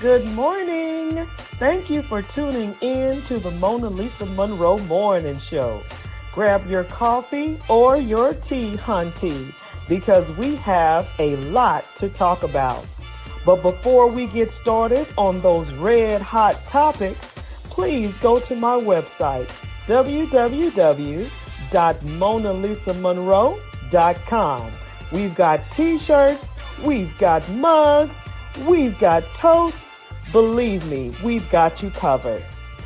Good morning. Thank you for tuning in to the Monalisa Monroe Morning Show. Grab your coffee or your tea, hunty, because we have a lot to talk about. But before we get started on those red hot topics, please go to my website, www.monalisamonroe.com. We've got t-shirts, we've got mugs, we've got toast. Believe me, we've got you covered.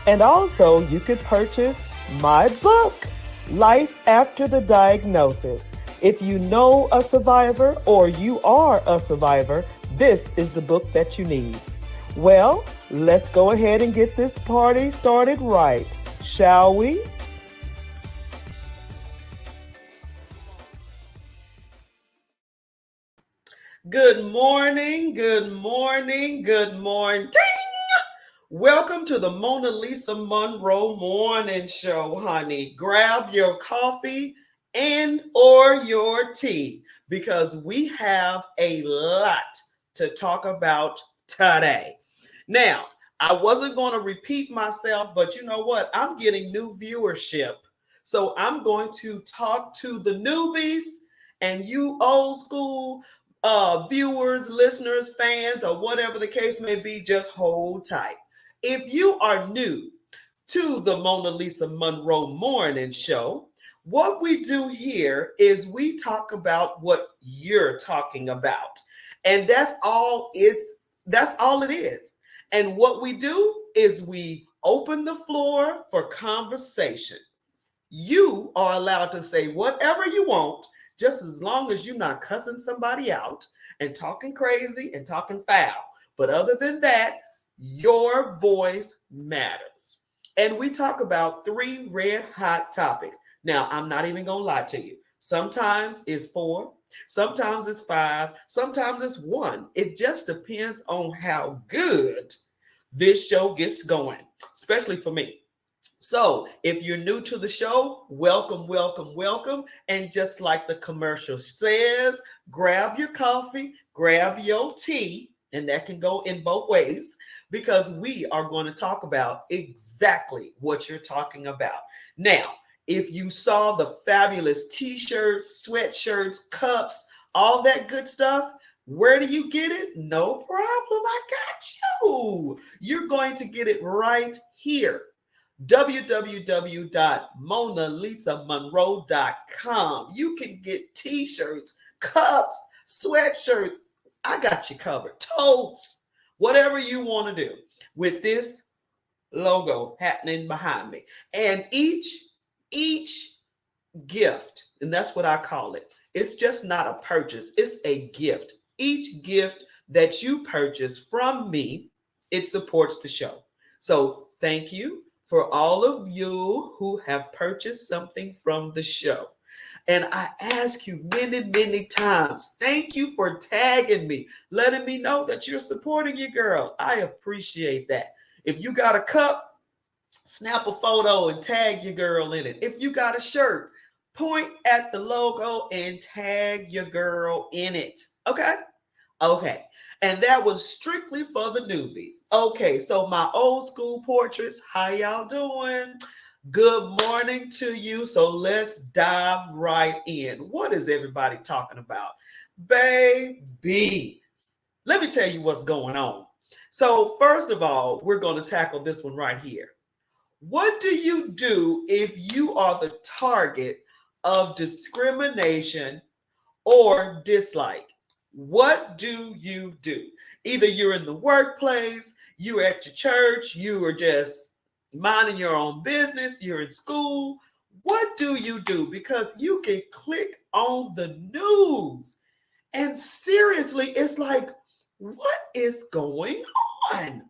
And also, you could purchase my book, Life After the Diagnosis. If you know a survivor or you are a survivor, this is the book that you need. Well, let's go ahead and get this party started right, shall we? Good morning, good morning, good morning. Welcome to the Monalisa Monroe Morning Show, honey. Grab your coffee and or your tea because we have a lot to talk about today. Now, I wasn't going to repeat myself, but you know what? I'm getting new viewership. So I'm going to talk to the newbies and you old school viewers, listeners, fans, or whatever the case may be, just hold tight. If you are new to the Monalisa Monroe Morning Show, what we do here is we talk about what you're talking about. And that's all it is. And what we do is we open the floor for conversation. You are allowed to say whatever you want, just as long as you're not cussing somebody out and talking crazy and talking foul. But other than that, your voice matters. And we talk about three red hot topics. Now, I'm not even going to lie to you. Sometimes it's four, sometimes it's five, sometimes it's one. It just depends on how good this show gets going, especially for me. So, if you're new to the show, welcome, welcome, welcome. And just like the commercial says, grab your coffee, grab your tea, and that can go in both ways because we are going to talk about exactly what you're talking about. Now, if you saw the fabulous t-shirts, sweatshirts, cups, all that good stuff, where do you get it? No problem. I got you. You're going to get it right here www.monalisamonroe.com. You can get t-shirts, cups, sweatshirts. I got you covered. Totes, whatever you want to do with this logo happening behind me. And each gift, and that's what I call it. It's just not a purchase, it's a gift. Each gift that you purchase from me, it supports the show. So thank you for all of you who have purchased something from the show. And I ask you many, many times, thank you for tagging me, letting me know that you're supporting your girl. I appreciate that. If you got a cup, snap a photo and tag your girl in it. If you got a shirt, point at the logo and tag your girl in it. Okay? Okay. And that was strictly for the newbies. Okay, so my old school portraits, how y'all doing? Good morning to you. So let's dive right in. What is everybody talking about? Baby, let me tell you what's going on. So, first of all, we're going to tackle this one right here. What do you do if you are the target of discrimination or dislike? What do you do? Either you're in the workplace, you're at your church, you are just minding your own business, you're in school. What do you do? Because you can click on the news and seriously, it's like, what is going on?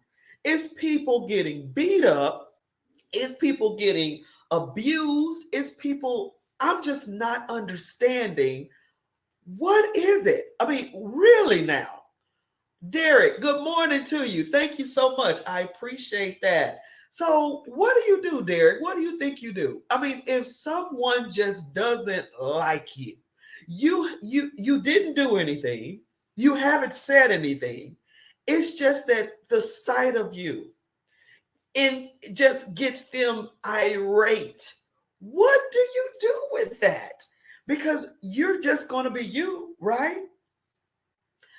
Is people getting beat up? Is people getting abused? Is people, I'm just not understanding what is it? I mean, really now. Derek, good morning to you. Thank you so much. I appreciate that. So, what do you do, Derek? What do you think you do? I mean, if someone just doesn't like you didn't do anything, you haven't said anything, It's just that the sight of you and just gets them irate. What do you do with that? Because you're just going to be you, right?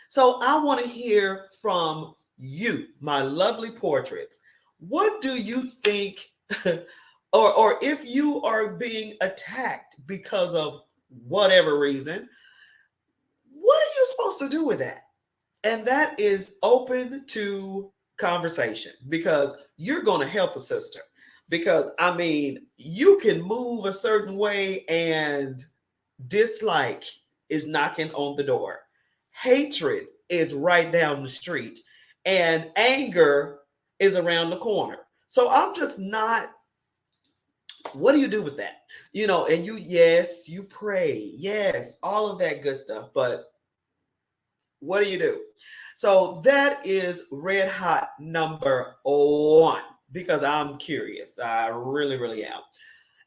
So I want to hear from you, my lovely portraits. What do you think, or if you are being attacked because of whatever reason, what are you supposed to do with that? And that is open to conversation because you're going to help a sister. Because, I mean, you can move a certain way and dislike is knocking on the door, hatred is right down the street, and anger is around the corner. So I'm just not, what do you do with that? And yes, you pray, yes, all of that good stuff, but what do you do? So that is red hot number one because I'm curious. I really, really am.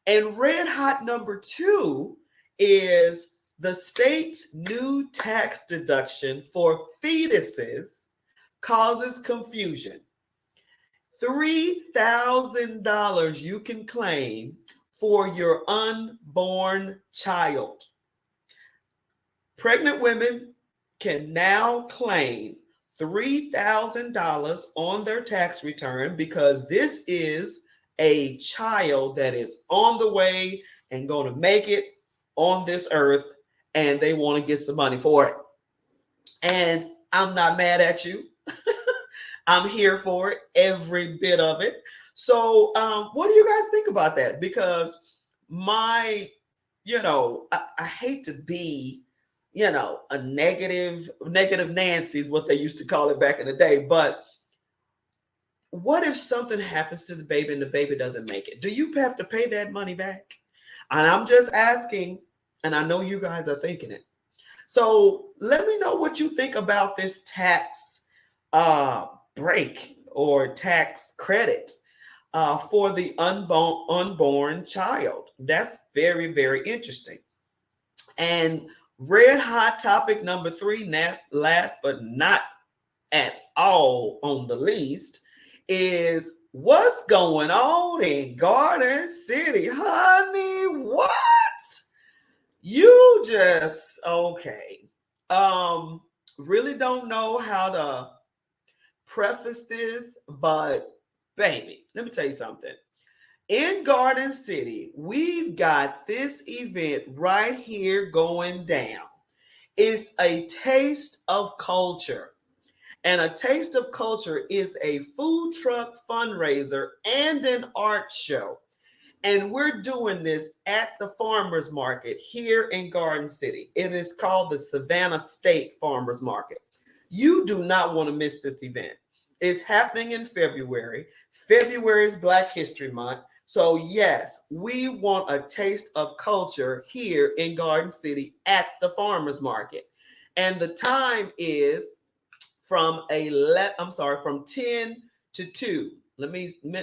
And red hot number two is the state's new tax deduction for fetuses causes confusion. $3,000 you can claim for your unborn child. Pregnant women can now claim $3,000 on their tax return because this is a child that is on the way and going to make it on this earth, and they want to get some money for it. And I'm not mad at you. I'm here for it, every bit of it. So what do you guys think about that? Because I hate to be, a negative Nancy is what they used to call it back in the day. But what if something happens to the baby and the baby doesn't make it? Do you have to pay that money back? And I'm just asking, and I know you guys are thinking it. So let me know what you think about this tax break or tax credit for the unborn child. That's very, very interesting. And red hot topic number three, last but not at all on the least, is what's going on in Garden City, honey. What? You just okay. Really don't know how to preface this, but baby, let me tell you something. In Garden City, we've got this event right here going down. It's a taste of culture. And a taste of culture is a food truck fundraiser and an art show. And we're doing this at the farmers market here in Garden City. It is called the Savannah State Farmers Market. You do not want to miss this event. It's happening in February. February is Black History Month. So yes, we want a taste of culture here in Garden City at the farmers market. And the time is from 10 to 2.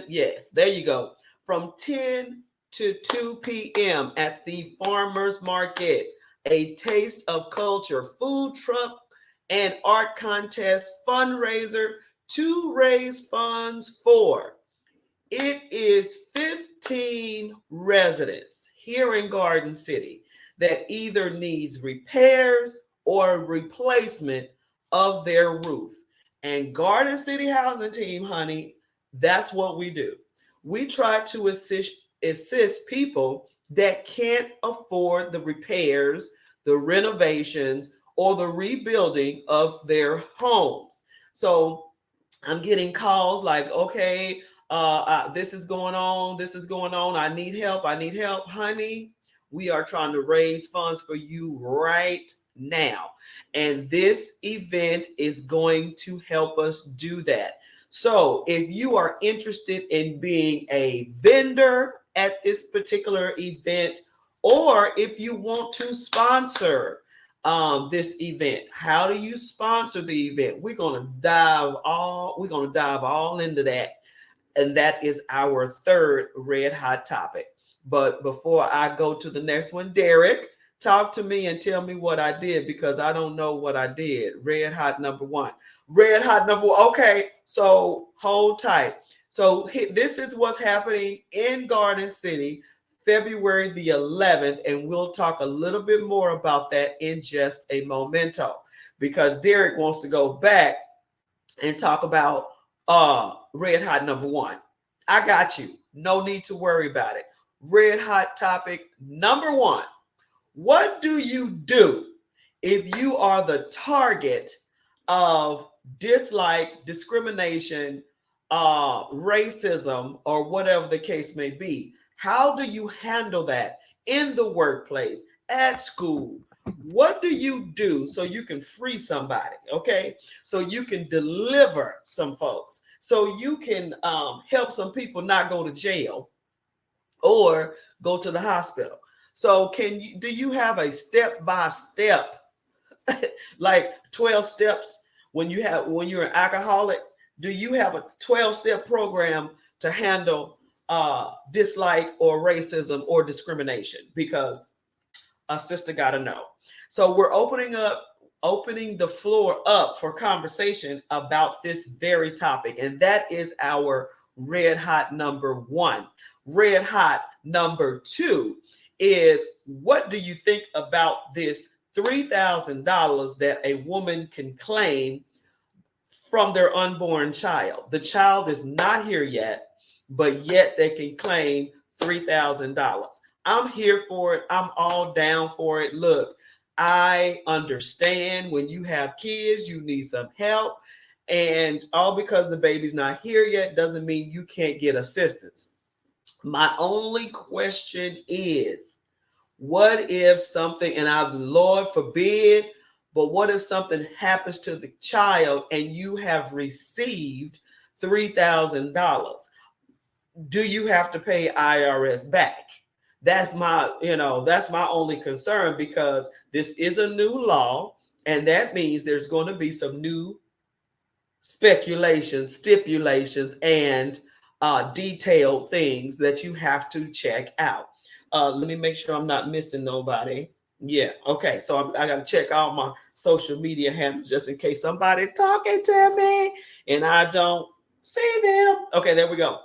Yes, there you go. From 10 to 2 p.m. at the farmers market. A taste of culture, food truck and art contest fundraiser to raise funds for. It is 15 residents here in Garden City that either needs repairs or replacement of their roof. And Garden City Housing Team, honey, that's what we do. We try to assist people that can't afford the repairs, the renovations, or the rebuilding of their homes. So I'm getting calls like, okay, this is going on. I need help, honey. We are trying to raise funds for you right now. And this event is going to help us do that. So if you are interested in being a vendor at this particular event, or if you want to sponsor this event, how do you sponsor the event? We're gonna dive all into that. And that is our third red hot topic. But before I go to the next one, Derek, talk to me and tell me what I did, because I don't know what I did. Red hot number one. Red hot number one. Okay, so hold tight. So this is what's happening in Garden City, February the 11th, and we'll talk a little bit more about that in just a momento, because Derek wants to go back and talk about red hot number one. I got you. No need to worry about it. Red hot topic number one. What do you do if you are the target of dislike, discrimination, racism, or whatever the case may be? How do you handle that in the workplace, at school? What do you do so you can free somebody? Okay, so you can deliver some folks, so you can help some people not go to jail or go to the hospital. So do you have a step by step, like 12 steps when you're an alcoholic? Do you have a 12-step program to handle dislike or racism or discrimination? Because a sister got to know. So we're opening the floor up for conversation about this very topic, and that is our red hot number one. Red hot number two is, what do you think about this $3,000 that a woman can claim from their unborn child? The child is not here yet, but yet they can claim $3,000. I'm here for it. I'm all down for it. Look, I understand when you have kids, you need some help. And all because the baby's not here yet doesn't mean you can't get assistance. My only question is, what if something, and Lord forbid, but what if something happens to the child and you have received $3,000? Do you have to pay IRS back? That's my only concern, because this is a new law, and that means there's going to be some new speculations, stipulations, and detailed things that you have to check out. Let me make sure I'm not missing nobody. Yeah, okay. So I got to check all my social media handles just in case somebody's talking to me and I don't see them. Okay, there we go.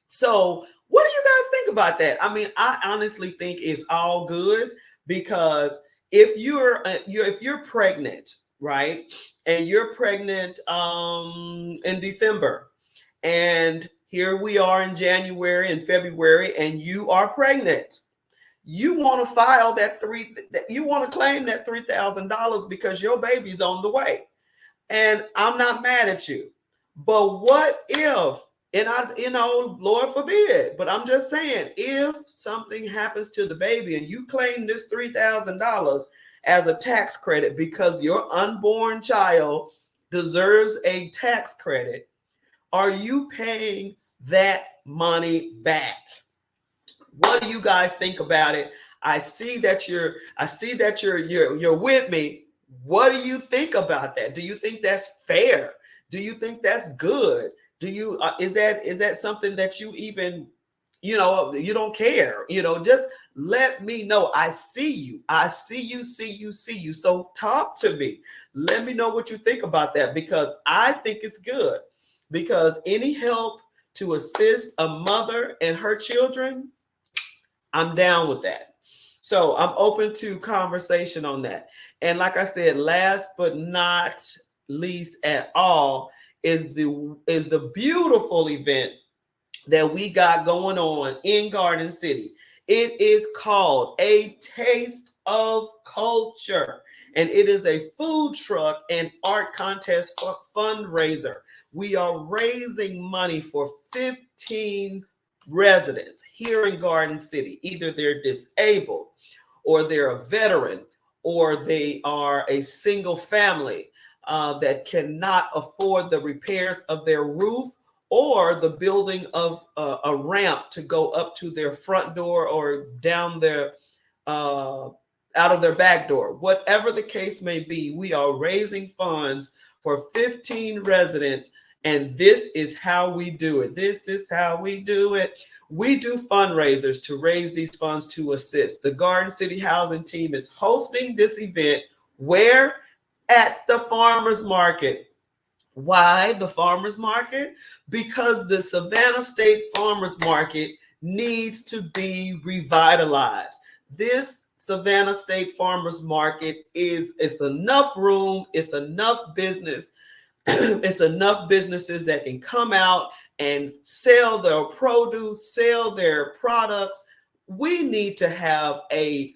So what do you guys think about that? I mean, I honestly think it's all good, because if you're pregnant, right, and you're pregnant in December, and here we are in January and February, and you are pregnant, you want to file you want to claim that $3,000 because your baby's on the way. And I'm not mad at you, but what if, and Lord forbid, but I'm just saying, if something happens to the baby and you claim this $3,000 as a tax credit because your unborn child deserves a tax credit, are you paying that money back? What do you guys think about it? I see that you're with me. What do you think about that? Do you think that's fair? Do you think that's good? Do you is that something that you even, you don't care? Just let me know. I see you. I see you. So talk to me. Let me know what you think about that, because I think it's good, because any help to assist a mother and her children, I'm down with that. So I'm open to conversation on that. And like I said, last but not least at all is the beautiful event that we got going on in Garden City. It is called A Taste of Culture, and it is a food truck and art contest fundraiser. We are raising money for 15 residents here in Garden City. Either they're disabled, or they're a veteran, or they are a single family that cannot afford the repairs of their roof or the building of a ramp to go up to their front door or down their out of their back door. Whatever the case may be, we are raising funds for 15 residents, and this is how we do it. This is how we do it. We do fundraisers to raise these funds to assist. The Garden City Housing Team is hosting this event where? At the farmers market. Why the farmers market? Because the Savannah State Farmers Market needs to be revitalized. This Savannah State Farmers Market is it's enough room, it's enough business, it's enough businesses that can come out and sell their produce, sell their products. We need to have a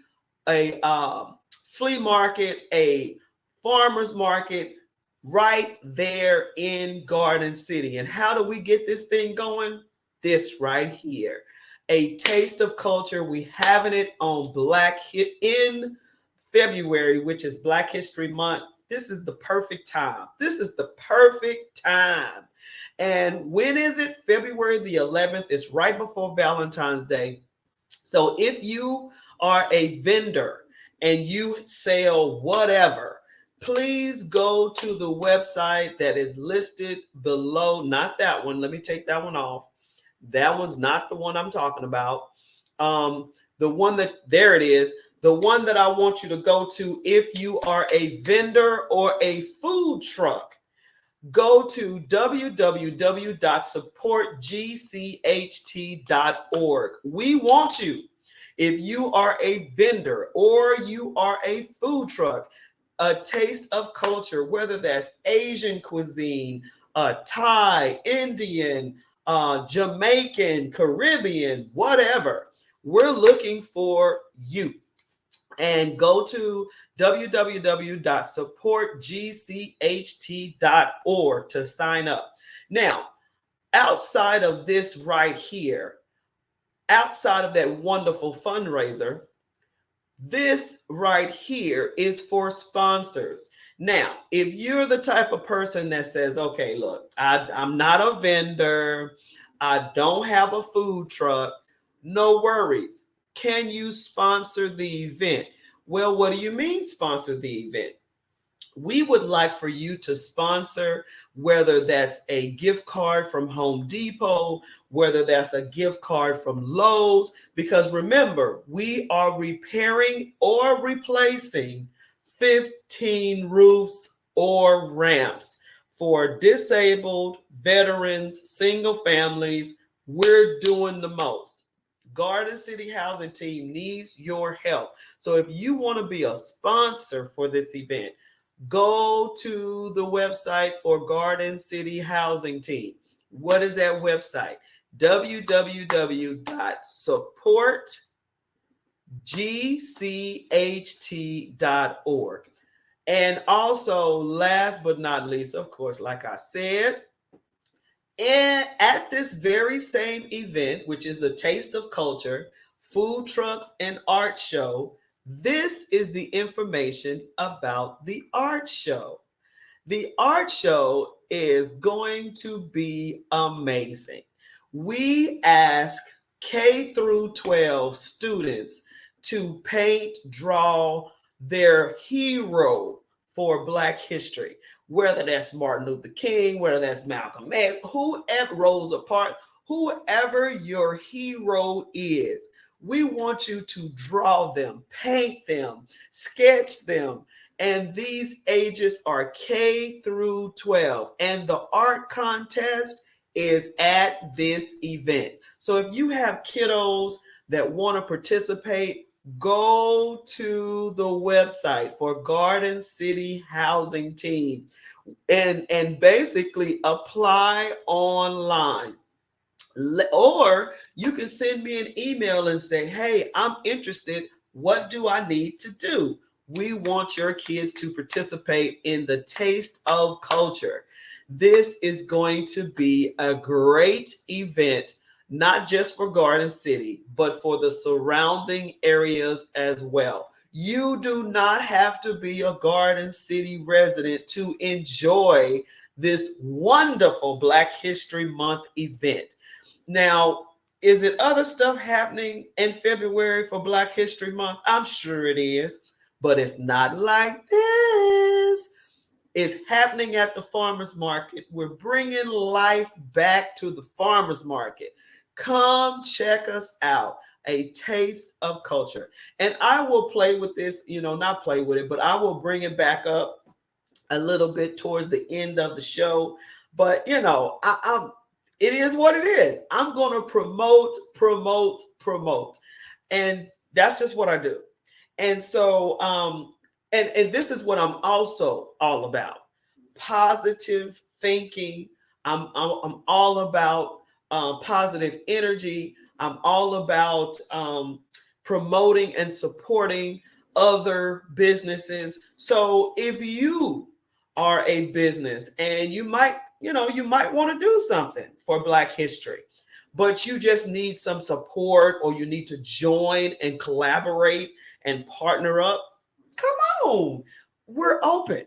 flea market, a farmers market right there in Garden City. And how do we get this thing going? This right here. A taste of culture. We having it on in February, which is Black History Month. This is the perfect time. This is the perfect time. And when is it? February the 11th. It's right before Valentine's Day. So if you are a vendor and you sell whatever, please go to the website that is listed below. Not that one. Let me take that one off. That one's not the one I'm talking about. The one that, there it is. The one that I want you to go to if you are a vendor or a food truck. Go to www.supportgcht.org. We want you. If you are a vendor or you are a food truck, a taste of culture, whether that's Asian cuisine, Thai, Indian, Jamaican, Caribbean, whatever, we're looking for you. And go to www.supportgcht.org to sign up. Now, outside of this right here, outside of that wonderful fundraiser, this right here is for sponsors. Now, if you're the type of person that says, okay, look, I'm not a vendor, I don't have a food truck, no worries. Can you sponsor the event? Well, what do you mean sponsor the event? We would like for you to sponsor, whether that's a gift card from Home Depot, whether that's a gift card from Lowe's, because remember, we are repairing or replacing 15 roofs or ramps for disabled, veterans, single families. We're doing the most. Garden City Housing Team needs your help. So if you want to be a sponsor for this event, go to the website for Garden City Housing Team. What is that website? www.supportgcht.org. And also, last but not least, of course, like I said, and at this very same event, which is the Taste of Culture, Food Trucks and Art Show, this is the information about the art show. The art show is going to be amazing. We ask K through 12 students to paint, draw their hero for Black history, whether that's Martin Luther King, whether that's Malcolm X, whoever, Rosa Parks, whoever your hero is. We want you to draw them, paint them, sketch them. And these ages are K through 12. And the art contest is at this event. So if you have kiddos that want to participate, go to the website for Garden City Housing Team and basically apply online. Or you can send me an email and say, hey, I'm interested. What do I need to do? We want your kids to participate in the Taste of Culture. This is going to be a great event, not just for Garden City, but for the surrounding areas as well. You do not have to be a Garden City resident to enjoy this wonderful Black History Month event. Now, is it other stuff happening in February for Black History Month? I'm sure it is, but it's not like this. It's happening at the farmers market. We're bringing life back to the farmers market. Come check us out. A Taste of Culture. And I will play with this, not play with it, but I will bring it back up a little bit towards the end of the show. But I'm it is what it is. I'm gonna promote. And that's just what I do. And so and this is what I'm also all about. Positive thinking. I'm all about positive energy. I'm all about promoting and supporting other businesses. So if you are a business and you might want to do something for Black history, but you just need some support or you need to join and collaborate and partner up, come on. We're open.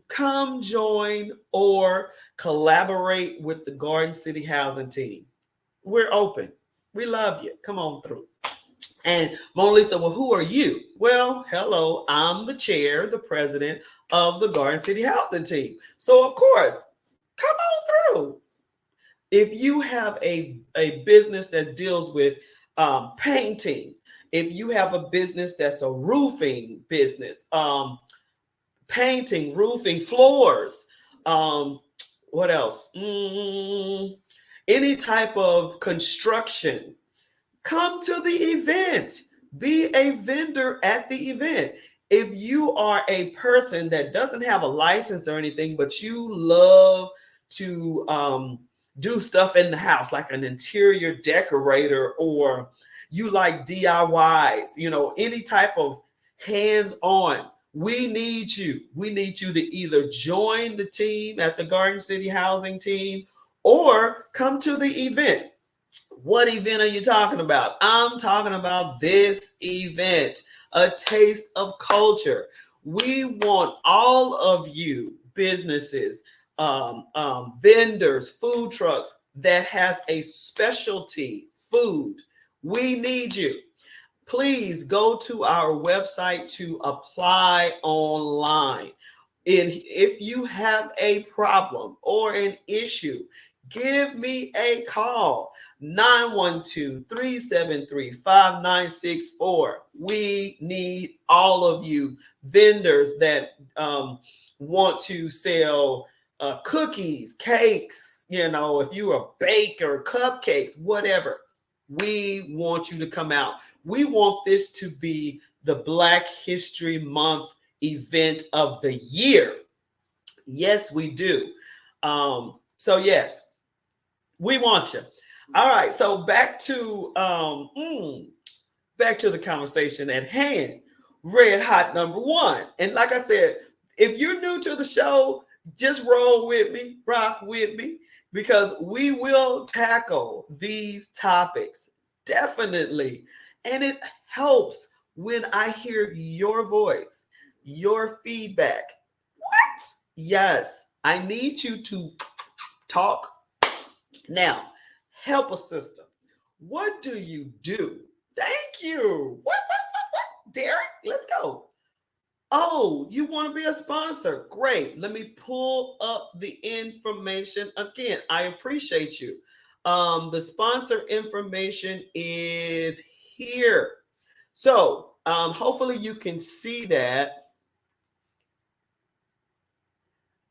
Come join or collaborate with the Garden City Housing Team. We're open. We love you. Come on through. And Mona Lisa, well, who are you? Well, hello, I'm the chair, the president of the Garden City Housing Team. So, of course, come on through. If you have a business that deals with painting, if you have a business that's a roofing business, painting, roofing, floors, what else? Any type of construction, come to the event. Be a vendor at the event. If you are a person that doesn't have a license or anything, but you love to do stuff in the house, like an interior decorator, or you like DIYs, any type of hands-on, we need you. We need you to either join the team at the Garden City Housing Team or come to the event. What event are you talking about? I'm talking about this event, A Taste of Culture. We want all of you businesses, vendors, food trucks that has a specialty food. We need you. Please go to our website to apply online. And if you have a problem or an issue, give me a call. 912-373-5964. We need all of you vendors that want to sell cookies, cakes, if you're a baker, cupcakes, whatever. We want you to come out. We want this to be the Black History Month event of the year. Yes, we do. So yes, we want you. All right, so back to the conversation at hand. Red hot number one. And like I said, if you're new to the show, just roll with me, rock with me, because we will tackle these topics definitely. And it helps when I hear your voice, your feedback. What? Yes, I need you to talk. Now, help a sister. What do you do? Thank you. What? Derek, let's go. Oh, you want to be a sponsor? Great. Let me pull up the information again. I appreciate you. The sponsor information is here. So hopefully you can see that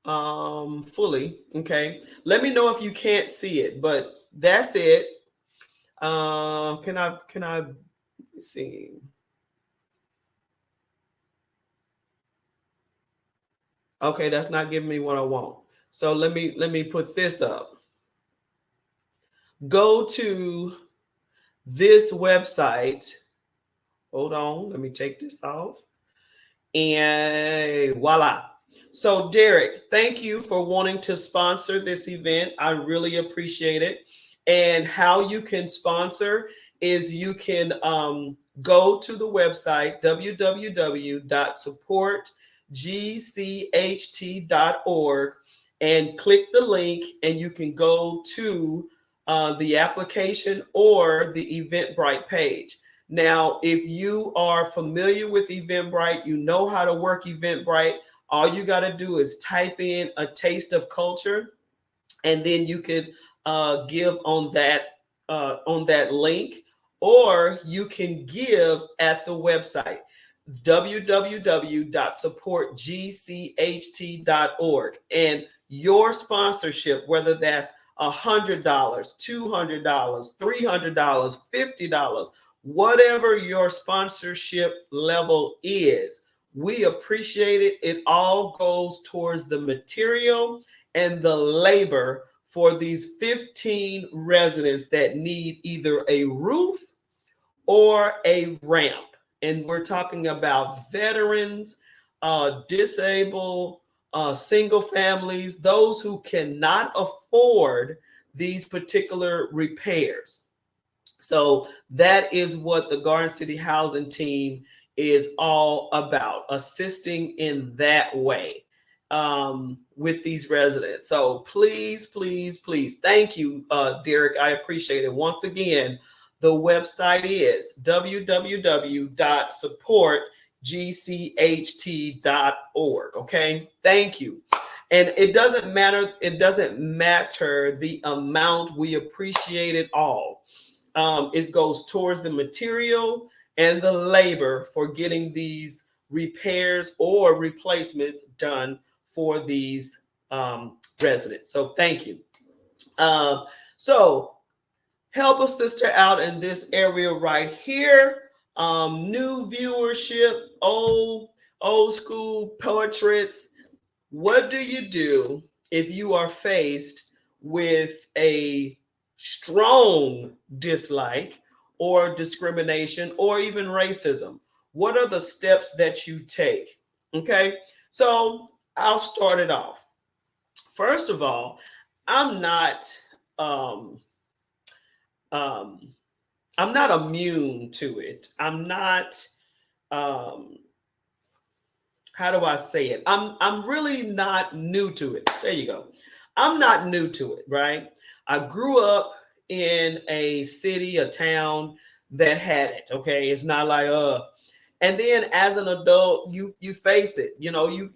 fully. Okay. Let me know if you can't see it, but that's it. Can I see? Okay, that's not giving me what I want. So let me put this up. Go to this website. Hold on, let me take this off. And voila. So Derek, thank you for wanting to sponsor this event. I really appreciate it. And how you can sponsor is you can go to the website www.supportgcht.org and click the link, and you can go to the application or the Eventbrite page. Now, if you are familiar with Eventbrite, you know how to work Eventbrite. All you got to do is type in A Taste of Culture, and then you could give on that link, or you can give at the website. www.supportgcht.org. And your sponsorship, whether that's $100, $200, $300, $50, whatever your sponsorship level is, we appreciate it. It all goes towards the material and the labor for these 15 residents that need either a roof or a ramp. And we're talking about veterans, disabled, single families, those who cannot afford these particular repairs. So that is what the Garden City Housing Team is all about, assisting in that way with these residents. So please, please, please, thank you, Derek. I appreciate it. Once again, the website is www.supportgcht.org. Okay, thank you. And it doesn't matter. It doesn't matter the amount. We appreciate it all. It goes towards the material and the labor for getting these repairs or replacements done for these residents. So thank you. So help a sister out in this area right here. New viewership, old school portraits. What do you do if you are faced with a strong dislike or discrimination or even racism? What are the steps that you take? Okay, so I'll start it off. First of all, I'm not immune to it. I'm not how do I say it? I'm really not new to it. There you go. I'm not new to it, right? I grew up in a city, a town that had it. Okay, it's not like and then as an adult, you face it. You know, you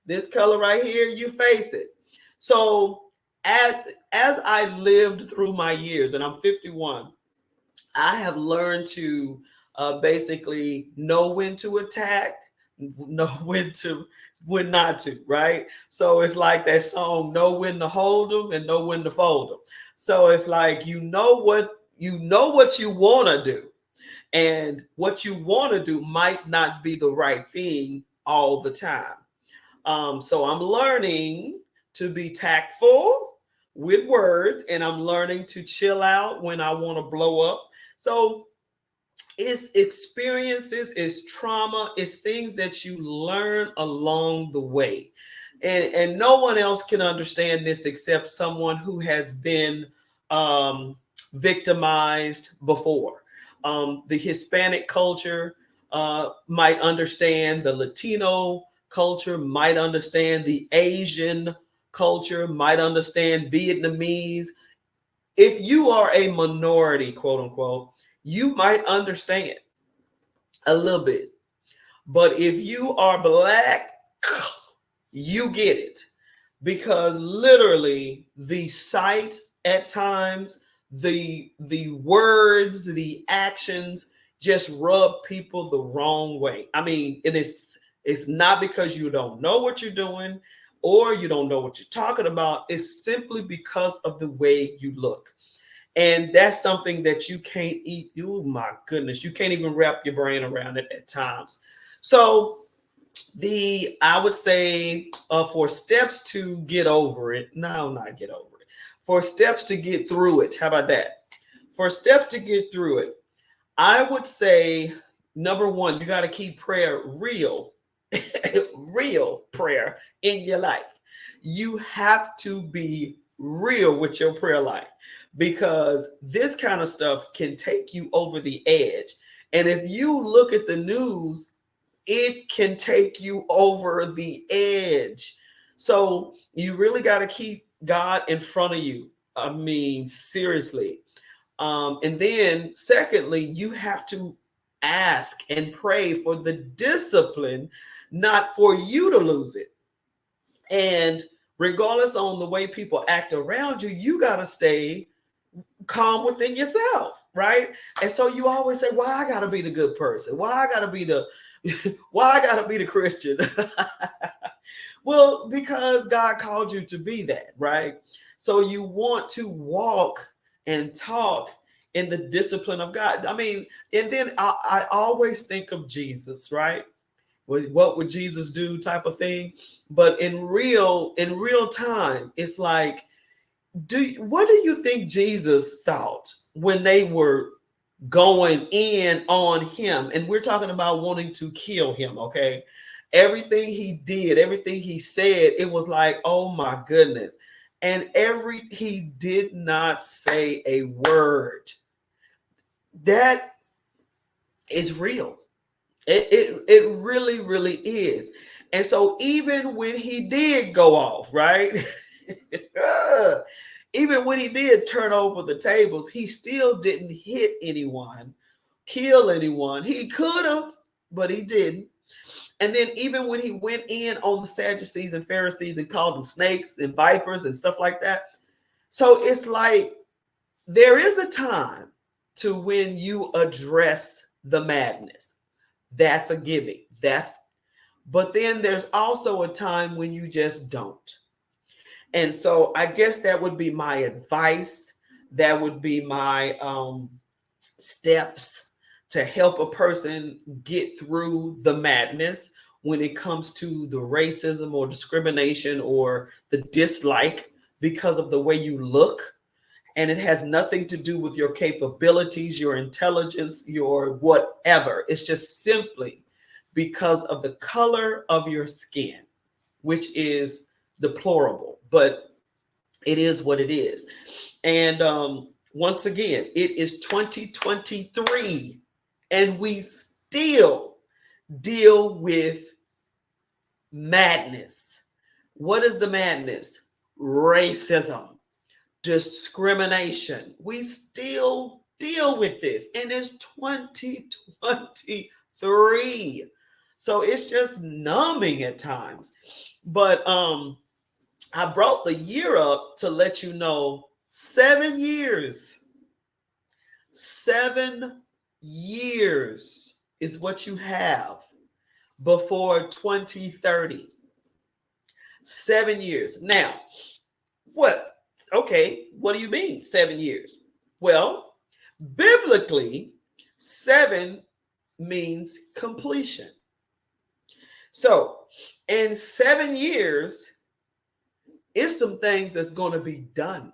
this color right here, you face it. So as I lived through my years, and I'm 51, I have learned to basically know when to attack, know when not to, right? So it's like that song, know when to hold them and know when to fold them. So it's like you know what you want to do, and what you want to do might not be the right thing all the time. So I'm learning to be tactful with words, and I'm learning to chill out when I want to blow up. So it's experiences, it's trauma, it's things that you learn along the way. And no one else can understand this except someone who has been victimized before. The Hispanic culture might understand, the Latino culture might understand, the Asian culture might understand, Vietnamese. If you are a minority, quote unquote, you might understand a little bit. But if you are Black, you get it. Because literally the sight at times, the words, the actions just rub people the wrong way. I mean, it's not because you don't know what you're doing or you don't know what you're talking about. It's simply because of the way you look. And that's something that you can't eat. Oh my goodness, you can't even wrap your brain around it at times. So I would say for steps to get over it, no, not get over it. For steps to get through it, how about that? For steps to get through it, I would say number one, you got to keep prayer real, real prayer in your life. You have to be real with your prayer life, because this kind of stuff can take you over the edge. And if you look at the news, it can take you over the edge. So you really got to keep God in front of you. I mean, seriously. And then secondly, you have to ask and pray for the discipline, not for you to lose it. And regardless on the way people act around you, you got to stay calm within yourself, right? And so you always say, well, I got to be the good person. Well, I got to be the Why I gotta be the Christian? Well, because God called you to be that, right? So you want to walk and talk in the discipline of God. I mean, and then I always think of Jesus, right? What would Jesus do type of thing. But in real time, it's like, what do you think Jesus thought when they were going in on him? And we're talking about wanting to kill him, okay? Everything he did, everything he said, it was like, oh my goodness. And he did not say a word. That is real. It really, really is. And so even when he did go off, right? Even when he did turn over the tables, he still didn't hit anyone, kill anyone. He could have, but he didn't. And then even when he went in on the Sadducees and Pharisees and called them snakes and vipers and stuff like that. So it's like there is a time to when you address the madness. That's a giving. But then there's also a time when you just don't. And so I guess that would be my advice. That would be my steps to help a person get through the madness when it comes to the racism or discrimination or the dislike because of the way you look. And it has nothing to do with your capabilities, your intelligence, your whatever. It's just simply because of the color of your skin, which is deplorable, but it is what it is. And once again, it is 2023, and we still deal with madness. What is the madness? Racism, discrimination. We still deal with this, and it's 2023. So it's just numbing at times. But I brought the year up to let you know 7 years. 7 years is what you have before 2030. 7 years. Now, what? Okay, what do you mean 7 years? Well, biblically, 7 means completion. So, in 7 years, it's some things that's going to be done.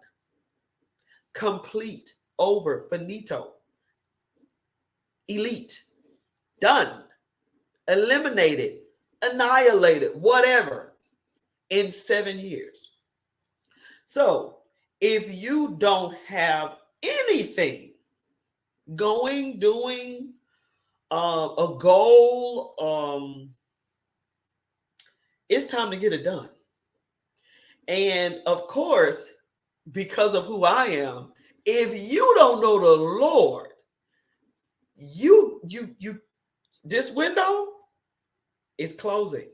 Complete, over, finito, elite, done, eliminated, annihilated, whatever, in 7 years. So, if you don't have anything going, doing, a goal, it's time to get it done. And of course, because of who I am, if you don't know the Lord, you this window is closing.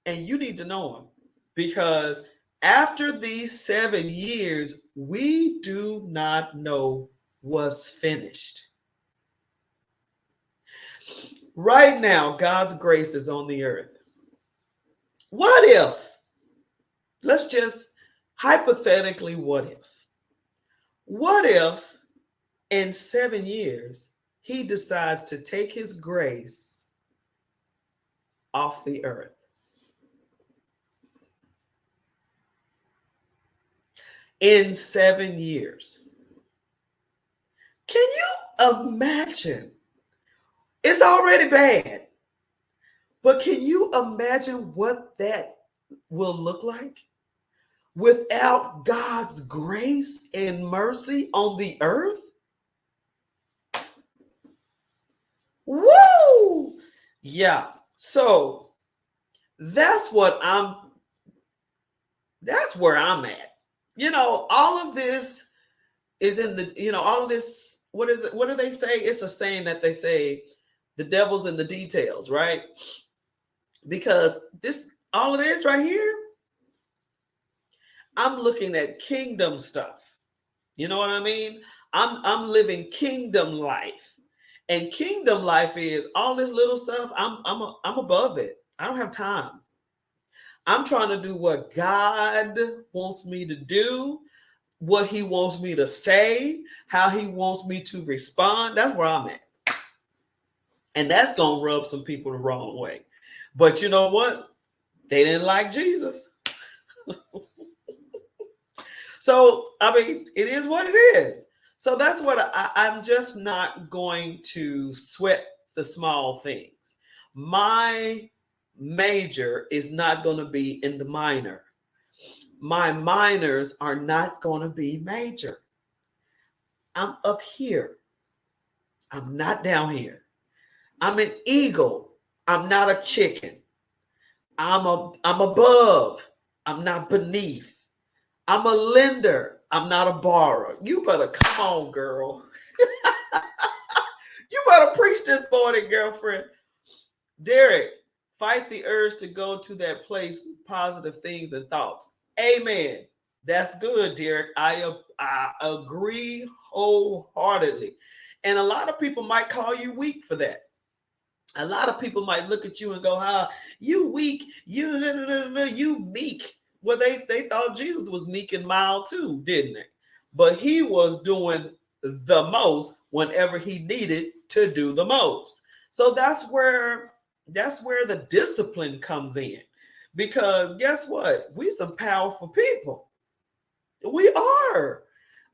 And you need to know him, because after these 7 years, we do not know what's finished. Right now, God's grace is on the earth. What if, let's just hypothetically, what if in 7 years, he decides to take his grace off the earth? In 7 years. Can you imagine? It's already bad. But can you imagine what that will look like without God's grace and mercy on the earth? Woo! Yeah. So that's where I'm at. All of this is in all of this. What do they say? It's a saying that they say, the devil's in the details, right? Because all of this right here, I'm looking at kingdom stuff. You know what I mean? I'm living kingdom life. And kingdom life is all this little stuff. I'm above it. I don't have time. I'm trying to do what God wants me to do, what he wants me to say, how he wants me to respond. That's where I'm at. And that's going to rub some people the wrong way. But you know what? They didn't like Jesus. So, I mean, it is what it is. So that's what I'm just not going to sweat the small things. My major is not going to be in the minor. My minors are not going to be major. I'm up here. I'm not down here. I'm an eagle. I'm not a chicken. I'm above. I'm not beneath. I'm a lender. I'm not a borrower. You better come on, girl. You better preach this morning, girlfriend. Derek, fight the urge to go to that place with positive things and thoughts. Amen. That's good, Derek. I agree wholeheartedly. And a lot of people might call you weak for that. A lot of people might look at you and go, "How you weak? You meek." Well, they thought Jesus was meek and mild too, didn't they? But he was doing the most whenever he needed to do the most. So that's where the discipline comes in. Because guess what? We some powerful people. We are.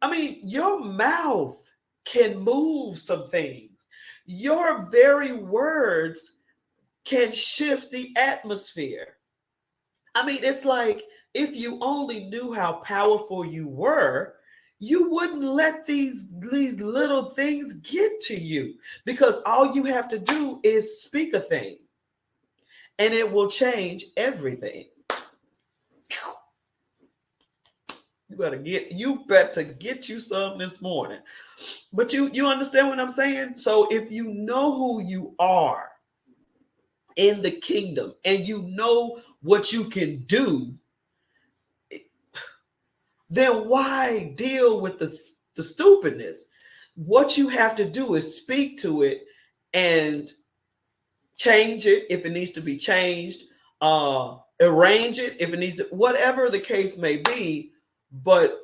I mean, your mouth can move some things. Your very words can shift the atmosphere. I mean, it's like if you only knew how powerful you were, you wouldn't let these little things get to you, because all you have to do is speak a thing and it will change everything. You better get you some this morning. But you understand what I'm saying? So if you know who you are in the kingdom and you know what you can do, then why deal with the stupidness? What you have to do is speak to it and change it if it needs to be changed, arrange it if it needs to, whatever the case may be, but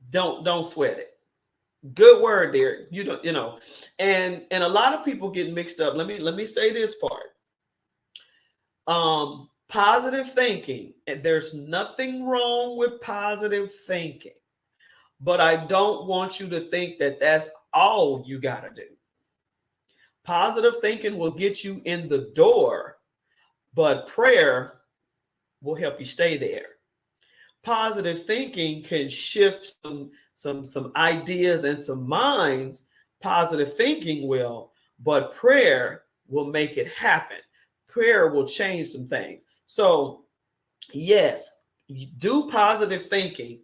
don't sweat it. Good word, Derek. And a lot of people get mixed up. Let me say this part. Positive thinking, and there's nothing wrong with positive thinking, but I don't want you to think that that's all you got to do. Positive thinking will get you in the door, but prayer will help you stay there. Positive thinking can shift some ideas and some minds. Positive thinking will, but prayer will make it happen. Prayer will change some things. So yes, you do positive thinking,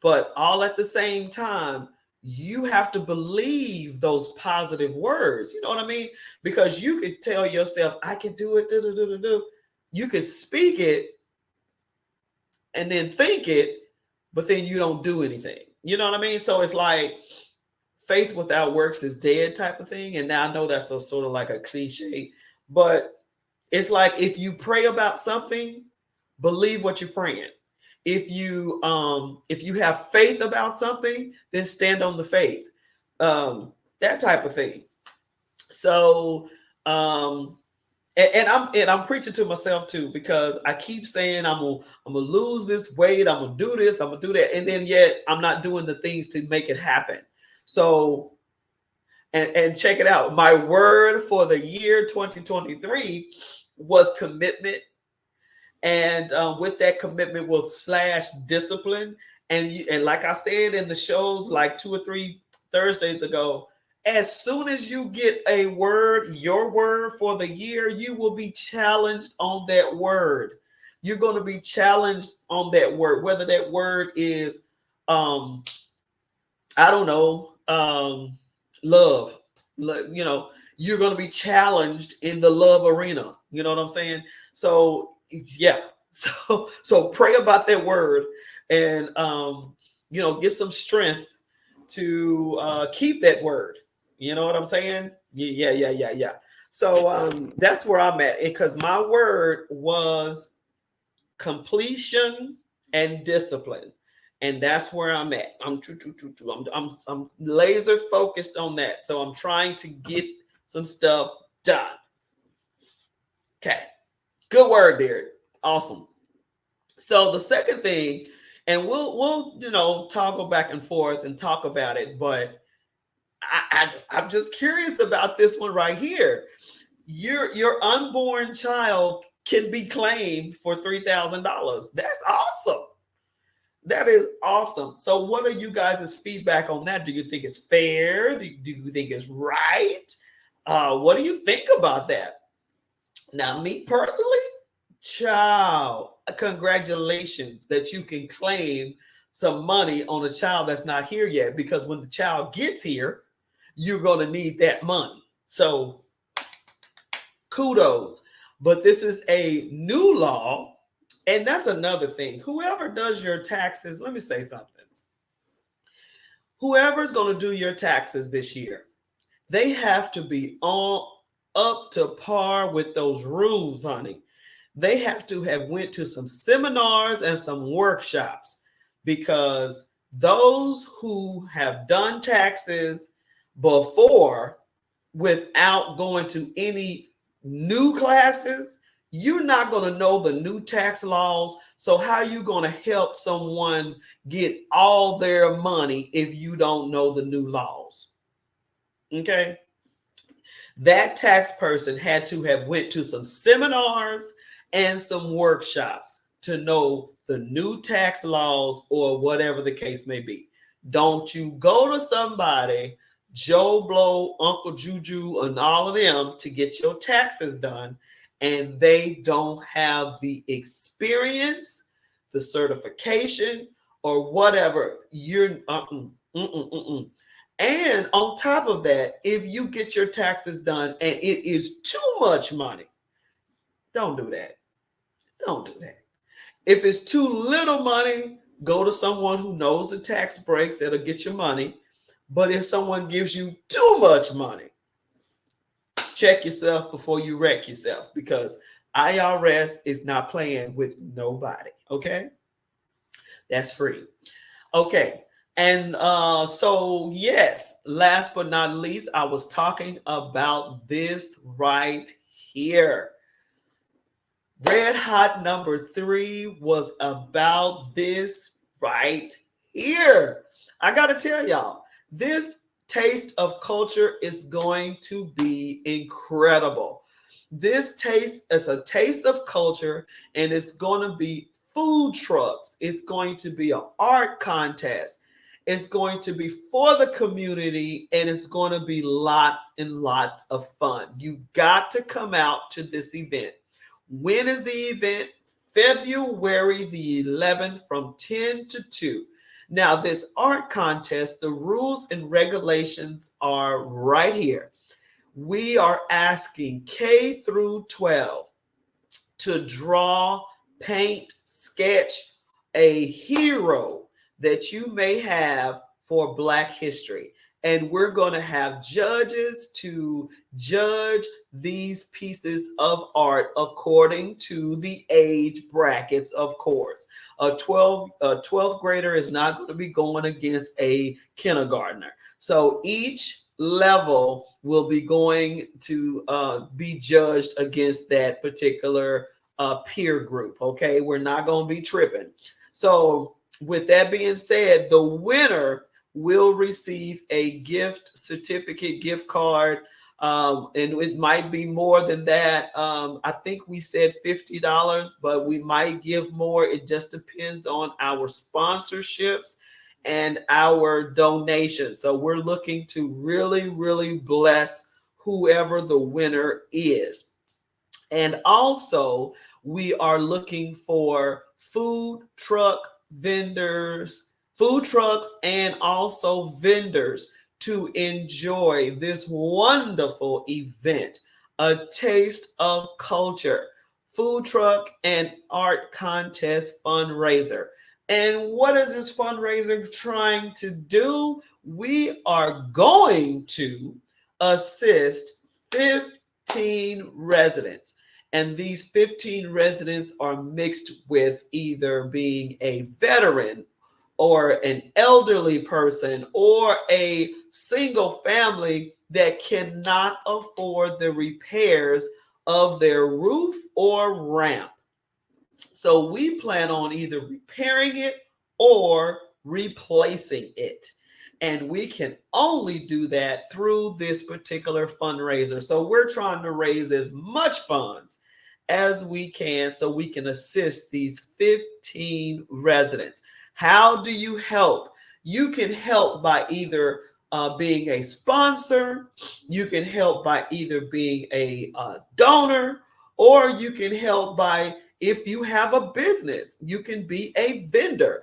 but all at the same time, you have to believe those positive words. You know what I mean? Because you could tell yourself, I can do it. You could speak it and then think it, but then you don't do anything. You know what I mean? So it's like faith without works is dead type of thing. And now I know that's sort of like a cliche, but it's like if you pray about something, believe what you're praying. If you have faith about something, then stand on the faith. That type of thing. So and I'm preaching to myself too, because I keep saying I'm gonna lose this weight, I'm gonna do this, I'm gonna do that, and then yet I'm not doing the things to make it happen. So and check it out. My word for the year 2023 was commitment, and with that commitment was / discipline. And like I said in the shows like 2 or 3 Thursdays ago, as soon as you get a word, your word for the year, you will be challenged on that word. You're going to be challenged on that word, whether that word is I don't know, love. You're going to be challenged in the love arena. You know what I'm saying? So yeah. So pray about that word, and get some strength to keep that word. You know what I'm saying? Yeah. So that's where I'm at, because my word was completion and discipline. And that's where I'm at. I'm laser focused on that. So I'm trying to get some stuff done. Okay. Good word, Derek. Awesome. So the second thing, and we'll toggle back and forth and talk about it, but I'm just curious about this one right here. Your unborn child can be claimed for $3,000. That's awesome. That is awesome. So what are you guys' feedback on that? Do you think it's fair? Do you think it's right? What do you think about that? Now, me personally, child, congratulations that you can claim some money on a child that's not here yet, because when the child gets here, you're going to need that money. So kudos. But this is a new law. And that's another thing. Whoever does your taxes, let me say something. Whoever's going to do your taxes this year, they have to be on up to par with those rules, honey. They have to have went to some seminars and some workshops, because those who have done taxes before without going to any new classes, you're not going to know the new tax laws. So how are you going to help someone get all their money if you don't know the new laws? Okay. That tax person had to have went to some seminars and some workshops to know the new tax laws, or whatever the case may be. Don't you go to somebody, Joe Blow, Uncle Juju, and all of them to get your taxes done, and they don't have the experience, the certification, or whatever. You're And on top of that, if you get your taxes done and it is too much money, don't do that. Don't do that. If it's too little money, go to someone who knows the tax breaks that'll get your money. But if someone gives you too much money, check yourself before you wreck yourself, because IRS is not playing with nobody. Okay? That's free. Okay. And so, yes, last but not least, I was talking about this right here. Red hot number 3 was about this right here. I got to tell y'all, this taste of culture is going to be incredible. This taste is a taste of culture, and it's going to be food trucks. It's going to be an art contest. It's going to be for the community, and it's going to be lots and lots of fun. You got to come out to this event. When is the event? February the 11th from 10 to 2. Now, this art contest, the rules and regulations are right here. We are asking K through 12 to draw, paint, sketch a hero that you may have for Black history. And we're going to have judges to judge these pieces of art according to the age brackets, of course. A 12th grader is not going to be going against a kindergartner. So each level will be going to be judged against that particular peer group. Okay, we're not going to be tripping. So with that being said, the winner will receive a gift certificate, gift card, and it might be more than that. I think we said $50, but we might give more. It just depends on our sponsorships and our donations. So we're looking to really, really bless whoever the winner is. And also, we are looking for food trucks and also vendors to enjoy this wonderful event, a taste of culture, food truck and art contest fundraiser. And what is this fundraiser trying to do? We are going to assist 15 residents. And these 15 residents are mixed with either being a veteran or an elderly person or a single family that cannot afford the repairs of their roof or ramp. So we plan on either repairing it or replacing it. And we can only do that through this particular fundraiser. So we're trying to raise as much funds as we can so we can assist these 15 residents. How do you help? You can help by either being a sponsor, you can help by either being a donor, or you can help by, if you have a business, you can be a vendor.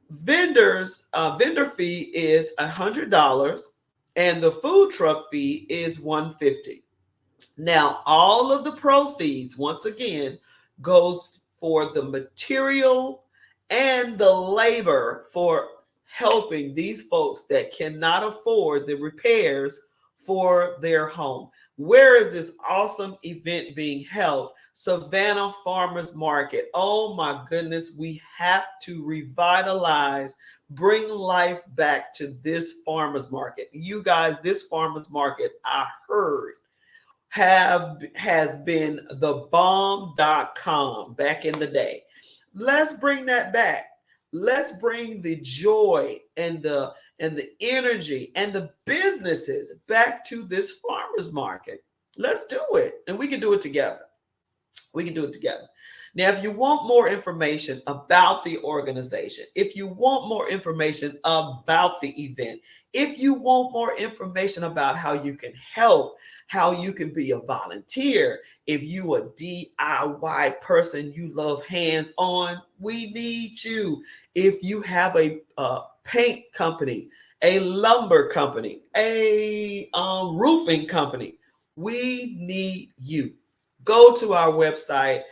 Vendor fee is $100 and the food truck fee is $150. Now, all of the proceeds, once again, goes for the material and the labor for helping these folks that cannot afford the repairs for their home. Where is this awesome event being held? Savannah Farmers Market. Oh my goodness, we have to revitalize, bring life back to this farmers market. You guys, this farmers market, I heard, has been the bomb.com back in the day. Let's bring that back. Let's bring the joy and the energy and the businesses back to this farmers market. Let's do it, and we can do it together. We can do it together. Now, if you want more information about the organization, if you want more information about the event, if you want more information about how you can help, how you can be a volunteer, if you a DIY person, you love hands-on, we need you. If you have a paint company, a lumber company, a roofing company, we need you. Go to our website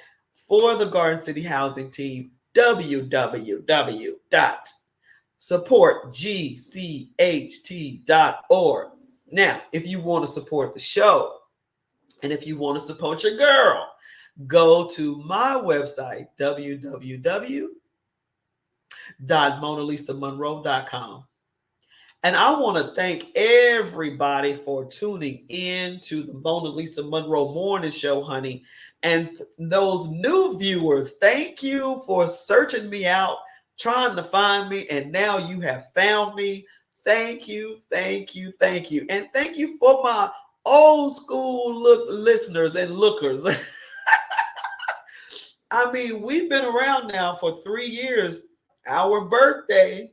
for the Garden City Housing Team, www.supportgcht.org. Now, if you want to support the show and if you want to support your girl, go to my website, www.monalisamonroe.com. And I want to thank everybody for tuning in to the Monalisa Monroe Morning Show, honey. And those new viewers, thank you for searching me out, trying to find me, and now you have found me. Thank you, thank you, thank you. And thank you for my old school listeners and lookers. I mean, we've been around now for 3 years. Our birthday,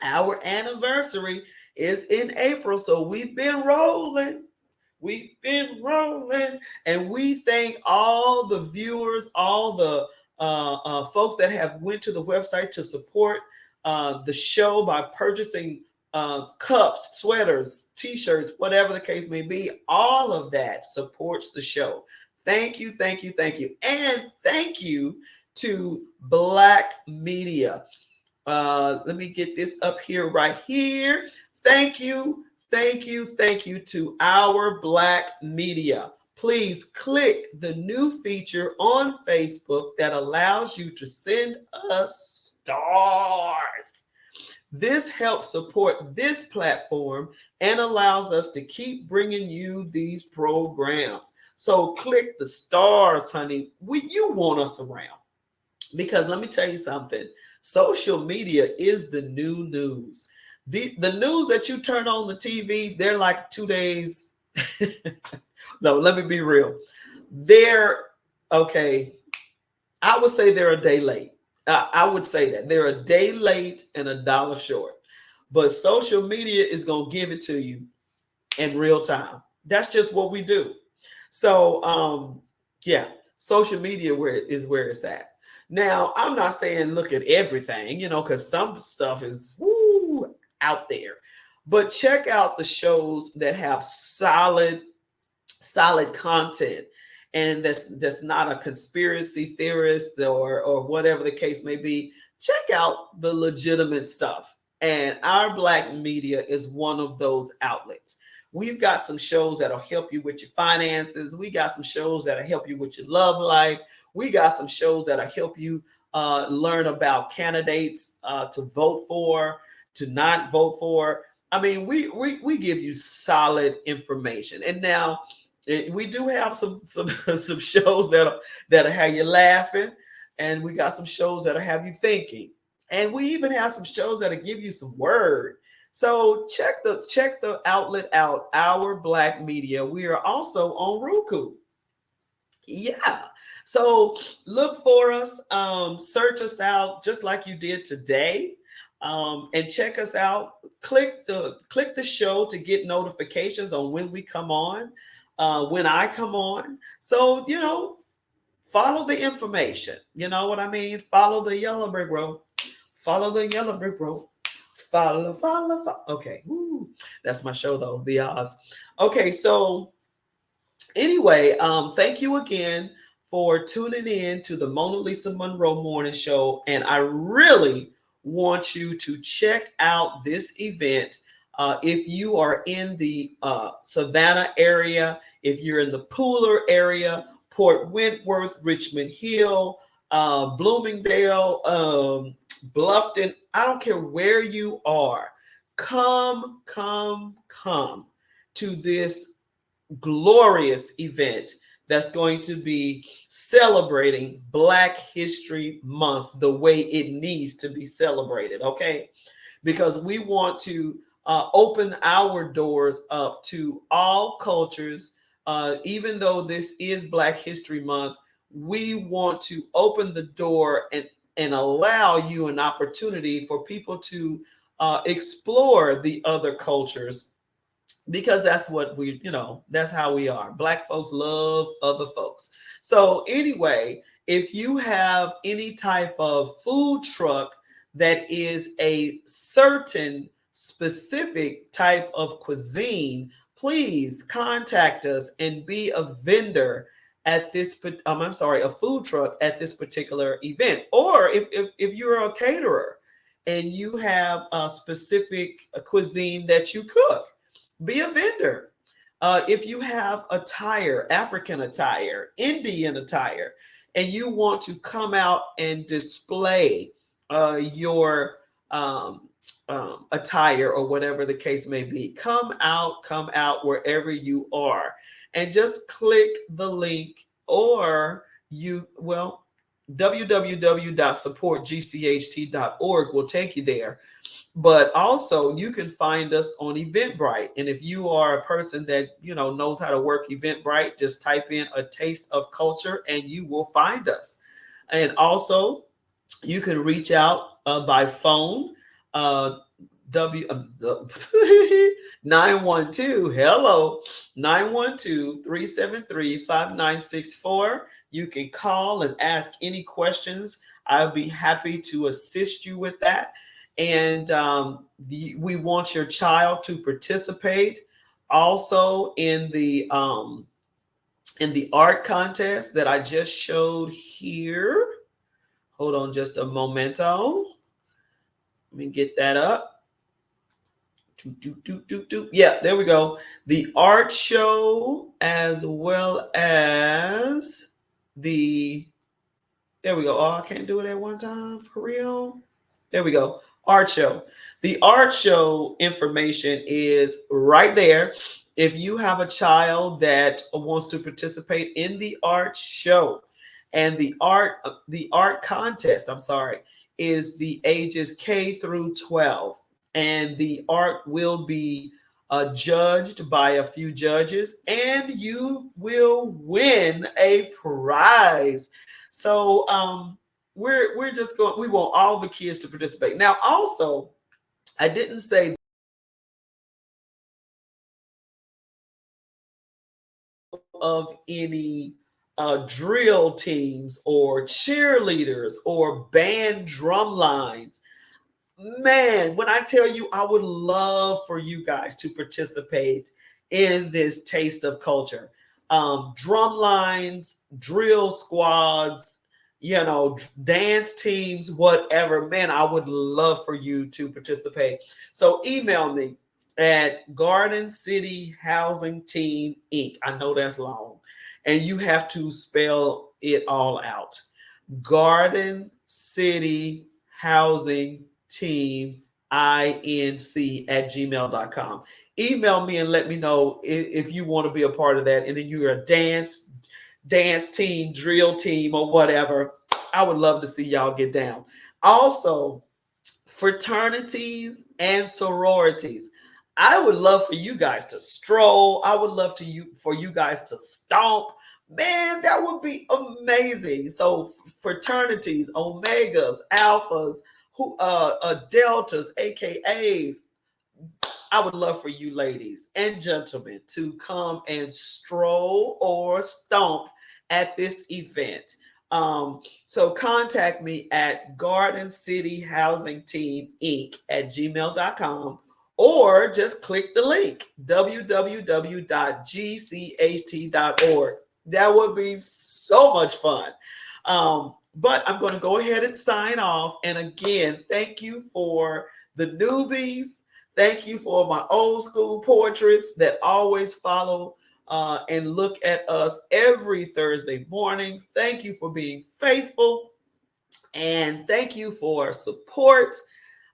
our anniversary is in April, so we've been rolling. We've been rolling, and we thank all the viewers, all the folks that have went to the website to support the show by purchasing cups, sweaters, t-shirts, whatever the case may be. All of that supports the show. Thank you, thank you, thank you, and thank you to Black Media. Let me get this up here right here. Thank you, thank you, thank you to our Black Media. Please click the new feature on Facebook that allows you to send us stars. This helps support this platform and allows us to keep bringing you these programs. So click the stars, honey. You want us around. Because let me tell you something. Social media is the new news. The news that you turn on the TV, they're like 2 days. No, let me be real. They're, okay, I would say they're a day late. I would say that. They're a day late and $1 short. But social media is going to give it to you in real time. That's just what we do. So, yeah, social media is where it's at. Now, I'm not saying look at everything, because some stuff is out there. But check out the shows that have solid content, and that's not a conspiracy theorist or whatever the case may be. Check out the legitimate stuff. And our Black Media is one of those outlets. We've got some shows that'll help you with your finances. We got some shows that'll help you with your love life. We got some shows that'll help you learn about candidates to vote for, to not vote for. I mean, we give you solid information. And now we do have some shows that'll have you laughing, and we got some shows that'll have you thinking, and we even have some shows that'll give you some word. So check the outlet out, Our Black Media. We are also on Roku. Yeah. So look for us, search us out just like you did today, and check us out. Click the show to get notifications on when we come on, when I come on. So follow the information. You know what I mean? Follow the yellow brick road. Follow the yellow brick road. Follow. Okay. Woo. That's my show though. The Oz. Okay. So anyway, thank you again for tuning in to the Monalisa Monroe Morning Show. And I really want you to check out this event. If you are in the Savannah area, if you're in the Pooler area, Port Wentworth, Richmond Hill, Bloomingdale, Bluffton, I don't care where you are, come to this glorious event that's going to be celebrating Black History Month the way it needs to be celebrated, okay? Because we want to open our doors up to all cultures. Even though this is Black History Month, we want to open the door and allow you an opportunity for people to explore the other cultures, because that's what that's how we are. Black folks love other folks. So anyway, if you have any type of food truck that is a certain specific type of cuisine, please contact us and be a vendor at this, a food truck at this particular event. Or if you're a caterer and you have a specific cuisine that you cook, be a vendor. If you have attire, African attire, Indian attire, and you want to come out and display your attire or whatever the case may be, come out wherever you are, and just click the link, or www.supportgcht.org will take you there. But also you can find us on Eventbrite. And if you are a person that, knows how to work Eventbrite, just type in A Taste of Culture and you will find us. And also you can reach out by phone, 912, hello, 912-373-5964. You can call and ask any questions. I'll be happy to assist you with that. And we want your child to participate also in the art contest that I just showed here. Hold on just a momento. Let me get that up. Yeah, there we go. The art show, as well as there we go. Oh, I can't do it at one time, for real. There we go. Art show. The art show information is right there. If you have a child that wants to participate in the art show, and the art contest, is the ages K through 12, and the art will be judged by a few judges, and you will win a prize. So we're just going. We want all the kids to participate. Now, also, I didn't say of any drill teams or cheerleaders or band drum lines. Man, when I tell you, I would love for you guys to participate in this Taste of Culture. Drum lines, drill squads, dance teams, whatever. Man, I would love for you to participate. So email me at Garden City Housing Team Inc. I know that's long, and you have to spell it all out. Garden City Housing Team Inc at gmail.com. Email me and let me know if you want to be a part of that. And then you're a dance team, drill team, or whatever. I would love to see y'all get down. Also, fraternities and sororities. I would love for you guys to stroll. I would love for you guys to stomp. Man, that would be amazing. So fraternities, omegas, alphas, deltas, AKAs, I would love for you ladies and gentlemen to come and stroll or stomp at this event. So contact me at Garden City Housing Team Inc. at gmail.com, or just click the link www.gcht.org. That would be so much fun. But I'm going to go ahead and sign off. And again, thank you for the newbies. Thank you for my old school portraits that always follow and look at us every Thursday morning. Thank you for being faithful, and thank you for support.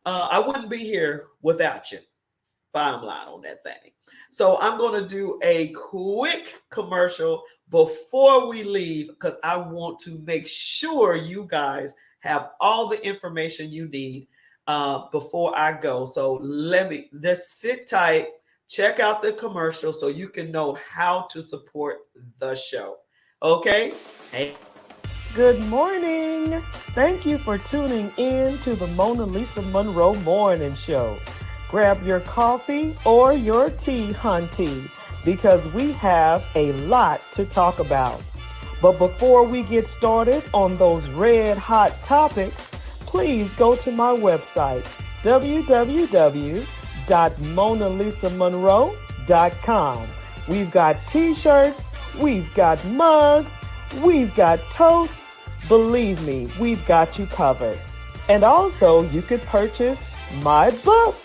I wouldn't be here without you. Bottom line on that thing. So I'm going to do a quick commercial before we leave, because I want to make sure you guys have all the information you need before I go. So just sit tight, check out the commercial so you can know how to support the show. Okay? Hey. Good morning. Thank you for tuning in to the Monalisa Monroe Morning Show. Grab your coffee or your tea, hunty, because we have a lot to talk about. But before we get started on those red hot topics, please go to my website, www.monalisamonroe.com. We've got t-shirts, we've got mugs, we've got toast. Believe me, we've got you covered. And also, you could purchase my book,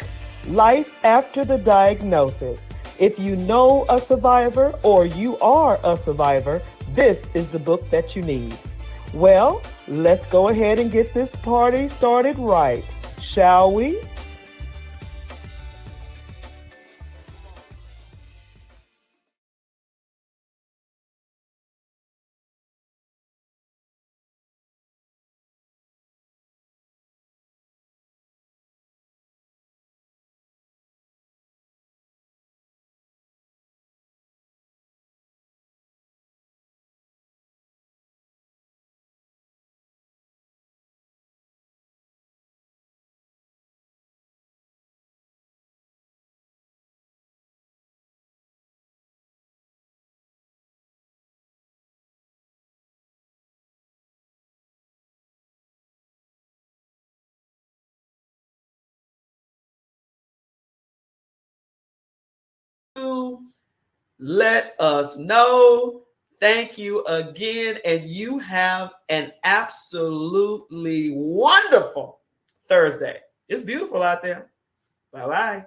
Life After the Diagnosis. If you know a survivor or you are a survivor, this is the book that you need. Well, let's go ahead and get this party started right, shall we? Let us know. Thank you again. And you have an absolutely wonderful Thursday. It's beautiful out there. Bye bye.